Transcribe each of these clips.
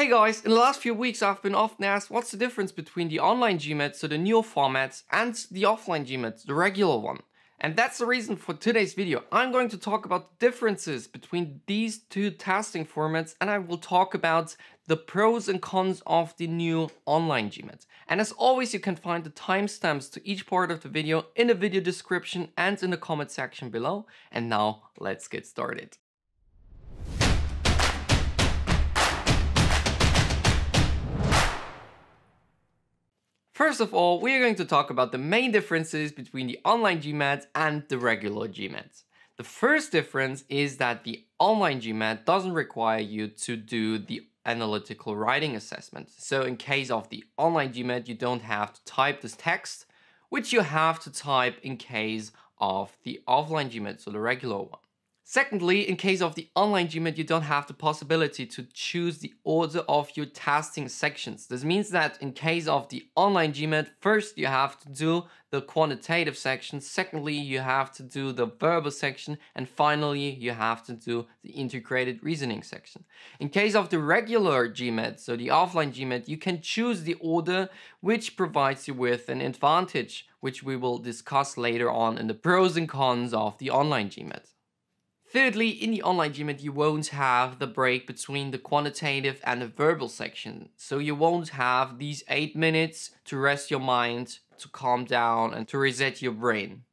Hey guys, in the last few weeks I've been often asked what's the difference between the online GMAT, so the newer formats, and the offline GMAT, the regular one. And that's the reason for today's video. I'm going to talk about the differences between these two testing formats, and I will talk about the pros and cons of the new online GMAT. And as always, you can find the timestamps to each part of the video in the video description and in the comment section below. And now let's get started. First of all, we are going to talk about the main differences between the online GMAT and the regular GMAT. The first difference is that the online GMAT doesn't require you to do the analytical writing assessment. So in case of the online GMAT, you don't have to type this text, which you have to type in case of the offline GMAT, so the regular one. Secondly, in case of the online GMAT, you don't have the possibility to choose the order of your testing sections. This means that in case of the online GMAT, first you have to do the quantitative section, secondly you have to do the verbal section, and finally you have to do the integrated reasoning section. In case of the regular GMAT, so the offline GMAT, you can choose the order, which provides you with an advantage, which we will discuss later on in the pros and cons of the online GMAT. Thirdly, in the online GMAT, you won't have the break between the quantitative and the verbal section. So you won't have these 8 minutes to rest your mind, to calm down, and to reset your brain.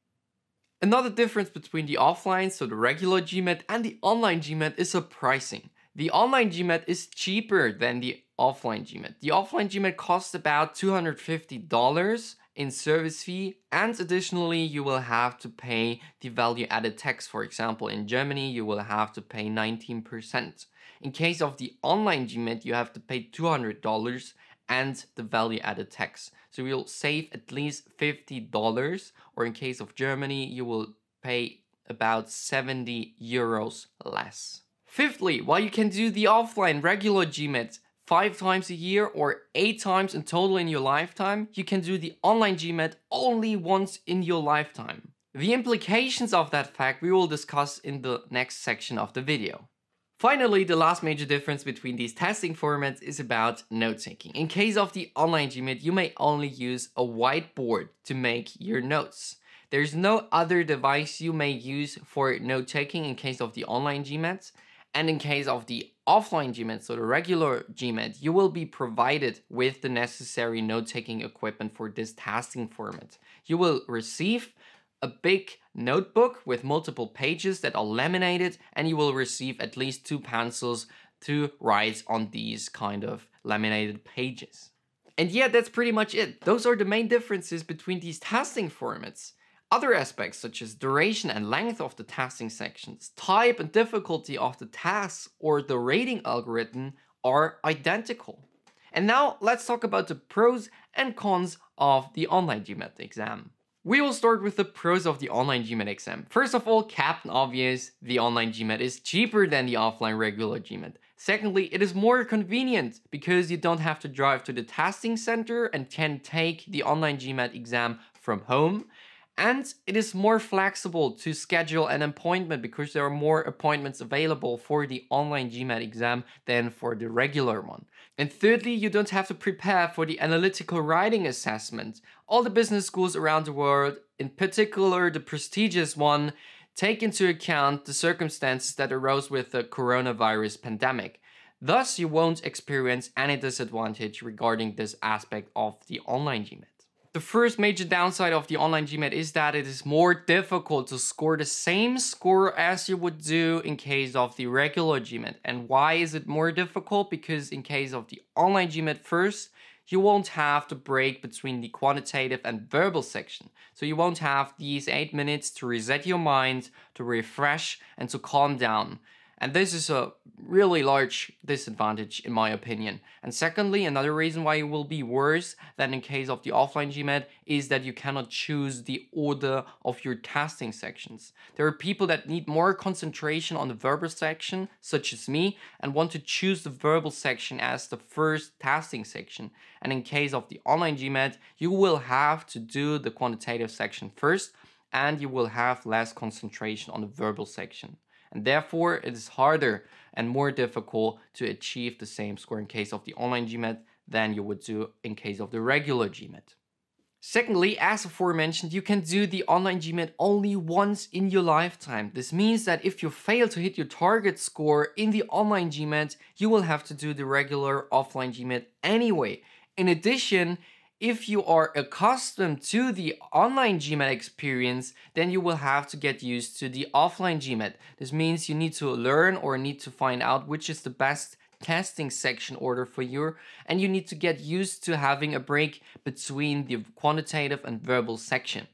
Another difference between the offline, so the regular GMAT, and the online GMAT is the pricing. The online GMAT is cheaper than the offline GMAT. The offline GMAT costs about $250 in service fee, and additionally you will have to pay the value-added tax. For example, in Germany you will have to pay 19%. In case of the online GMAT, you have to pay $200 and the value-added tax. So you'll save at least $50, or in case of Germany you will pay about 70 euros less. Fifthly, while you can do the offline regular GMAT 5 times a year or 8 times in total in your lifetime, you can do the online GMAT only once in your lifetime. The implications of that fact we will discuss in the next section of the video. Finally, the last major difference between these testing formats is about note-taking. In case of the online GMAT, you may only use a whiteboard to make your notes. There's no other device you may use for note-taking in case of the online GMAT. And in case of the offline GMAT, so the regular GMAT, you will be provided with the necessary note-taking equipment for this testing format. You will receive a big notebook with multiple pages that are laminated, and you will receive at least 2 pencils to write on these kind of laminated pages. And yeah, that's pretty much it. Those are the main differences between these testing formats. Other aspects such as duration and length of the testing sections, type and difficulty of the tasks, or the rating algorithm are identical. And now let's talk about the pros and cons of the online GMAT exam. We will start with the pros of the online GMAT exam. First of all, Captain Obvious, the online GMAT is cheaper than the offline regular GMAT. Secondly, it is more convenient because you don't have to drive to the testing center and can take the online GMAT exam from home. And it is more flexible to schedule an appointment because there are more appointments available for the online GMAT exam than for the regular one. And thirdly, you don't have to prepare for the analytical writing assessment. All the business schools around the world, in particular the prestigious one, take into account the circumstances that arose with the coronavirus pandemic. Thus, you won't experience any disadvantage regarding this aspect of the online GMAT. The first major downside of the online GMAT is that it is more difficult to score the same score as you would do in case of the regular GMAT. And why is it more difficult? Because in case of the online GMAT first, you won't have the break between the quantitative and verbal section. So you won't have these 8 minutes to reset your mind, to refresh, and to calm down. And this is a really large disadvantage in my opinion. And secondly, another reason why it will be worse than in case of the offline GMAT is that you cannot choose the order of your testing sections. There are people that need more concentration on the verbal section, such as me, and want to choose the verbal section as the first testing section. And in case of the online GMAT, you will have to do the quantitative section first, and you will have less concentration on the verbal section. and therefore it is harder and more difficult to achieve the same score in case of the online GMAT than you would do in case of the regular GMAT. Secondly, as aforementioned, you can do the online GMAT only once in your lifetime. This means that if you fail to hit your target score in the online GMAT, you will have to do the regular offline GMAT anyway. In addition, if you are accustomed to the online GMAT experience, then you will have to get used to the offline GMAT. This means you need to learn or need to find out which is the best testing section order for you, and you need to get used to having a break between the quantitative and verbal section.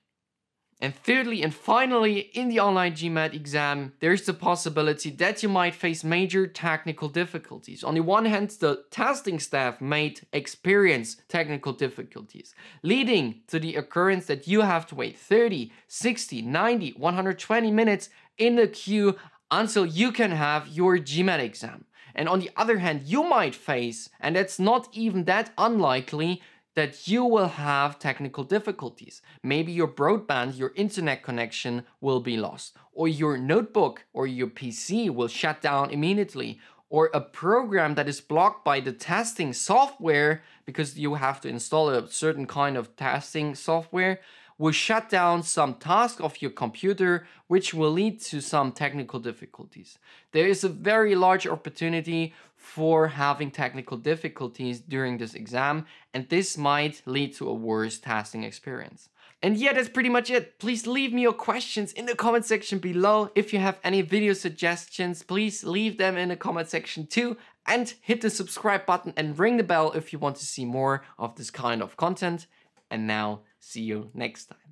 And thirdly and finally, in the online GMAT exam, there's the possibility that you might face major technical difficulties. On the one hand, the testing staff might experience technical difficulties, leading to the occurrence that you have to wait 30, 60, 90, 120 minutes in the queue until you can have your GMAT exam. And on the other hand, you might face, and that's not even that unlikely, that you will have technical difficulties. Maybe your broadband, your internet connection will be lost, or your notebook or your PC will shut down immediately, or a program that is blocked by the testing software because you have to install a certain kind of testing software will shut down some task of your computer, which will lead to some technical difficulties. There is a very large opportunity for having technical difficulties during this exam, and this might lead to a worse testing experience. And yeah, that's pretty much it. Please leave me your questions in the comment section below. If you have any video suggestions, please leave them in the comment section too. And hit the subscribe button and ring the bell if you want to see more of this kind of content. And now, see you next time.